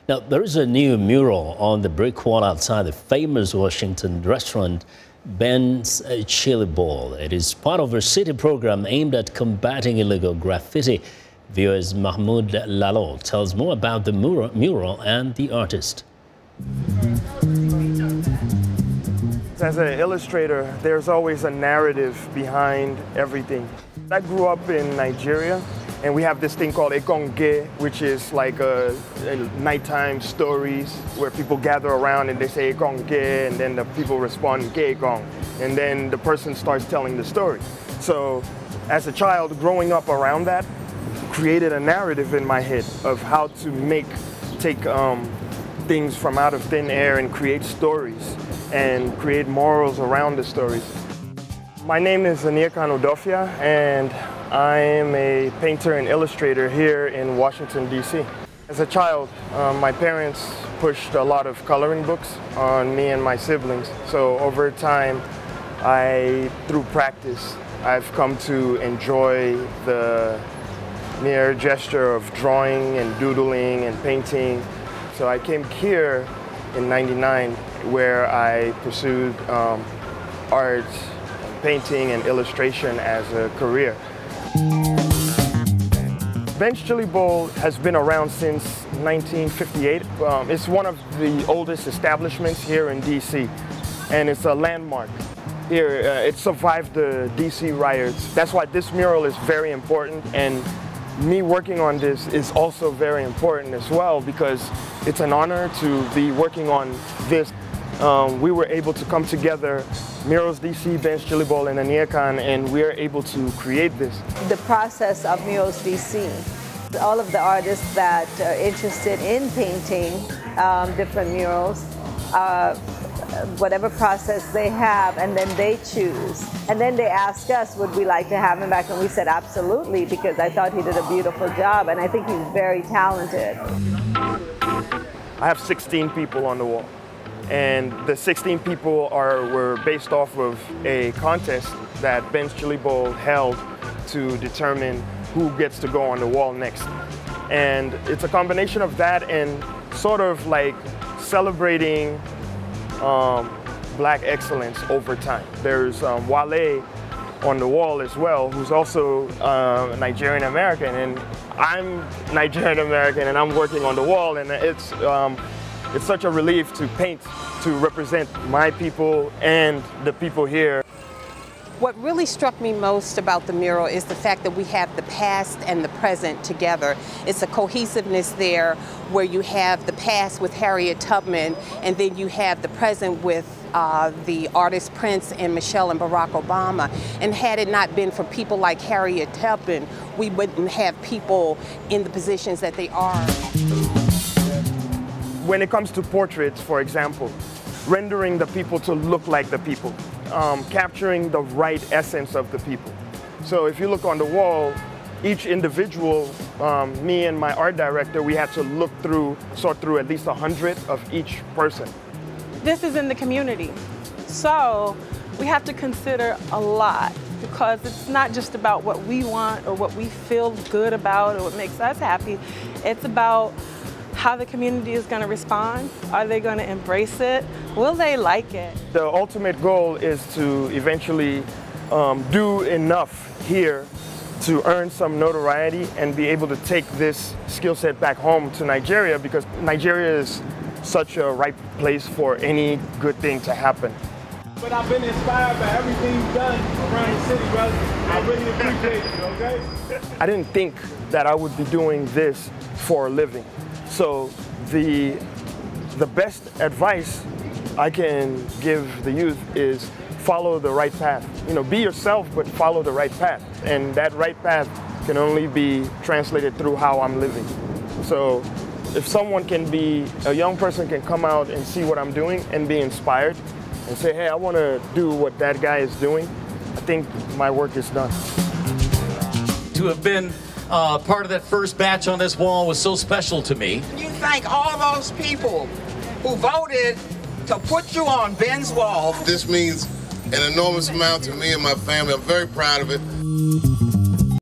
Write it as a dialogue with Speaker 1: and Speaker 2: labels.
Speaker 1: Now, there is a new mural on the brick wall outside the famous Washington restaurant, Ben's Chili Bowl. It is part of a city program aimed at combating illegal graffiti. VOA's Mahmoud Lalo tells more about the mural and the artist.
Speaker 2: As an illustrator, there's always a narrative behind everything. I grew up in Nigeria, and we have this thing called ekonge, which is like a nighttime stories where people gather around and they say ekonge, and then the people respond gekong, and then the person starts telling the story. So as a child growing up around that, created a narrative in my head of how to take things from out of thin air and create stories and create morals around the stories. My name is Aniekan Udofia, and I am a painter and illustrator here in Washington, D.C. As a child, my parents pushed a lot of coloring books on me and my siblings. So over time, through practice, I've come to enjoy the mere gesture of drawing and doodling and painting. So I came here in '99 where I pursued art, painting and illustration as a career. Ben's Chili Bowl has been around since 1958. It's one of the oldest establishments here in DC, and it's a landmark. Here, it survived the DC riots. That's why this mural is very important, and me working on this is also very important as well, because it's an honor to be working on this. We were able to come together, Murals DC, Ben's Chili Bowl, and Aniekan, and we are able to create this.
Speaker 3: The process of Murals DC, all of the artists that are interested in painting different murals, whatever process they have, and then they choose. And then they ask us, would we like to have him back? And we said absolutely, because I thought he did a beautiful job, and I think he's very talented.
Speaker 2: I have 16 people on the wall. And the 16 people were based off of a contest that Ben's Chili Bowl held to determine who gets to go on the wall next. And it's a combination of that and sort of like celebrating Black excellence over time. There's Wale on the wall as well, who's also Nigerian-American, and I'm Nigerian-American, and I'm working on the wall, and it's such a relief to paint to represent my people and the people here.
Speaker 4: What really struck me most about the mural is the fact that we have the past and the present together. It's a cohesiveness there where you have the past with Harriet Tubman, and then you have the present with the artist Prince and Michelle and Barack Obama. And had it not been for people like Harriet Tubman, we wouldn't have people in the positions that they are.
Speaker 2: When it comes to portraits, for example, rendering the people to look like the people, capturing the right essence of the people. So if you look on the wall, each individual, me and my art director, we had to sort through at least 100 of each person.
Speaker 5: This is in the community, so we have to consider a lot, because it's not just about what we want or what we feel good about or what makes us happy. It's about how the community is going to respond. Are they going to embrace it? Will they like it?
Speaker 2: The ultimate goal is to eventually do enough here to earn some notoriety and be able to take this skill set back home to Nigeria, because Nigeria is such a ripe place for any good thing to happen.
Speaker 6: But I've been inspired by everything you've done around the city, brother. I really appreciate it, okay?
Speaker 2: I didn't think that I would be doing this for a living. So the best advice I can give the youth is follow the right path. You know, be yourself, but follow the right path. And that right path can only be translated through how I'm living. So if a young person can come out and see what I'm doing and be inspired and say, hey, I want to do what that guy is doing, I think my work is done.
Speaker 7: To have been part of that first batch on this wall was so special to me.
Speaker 8: You thank all those people who voted to put you on Ben's wall.
Speaker 9: This means an enormous amount to me and my family. I'm very proud of it.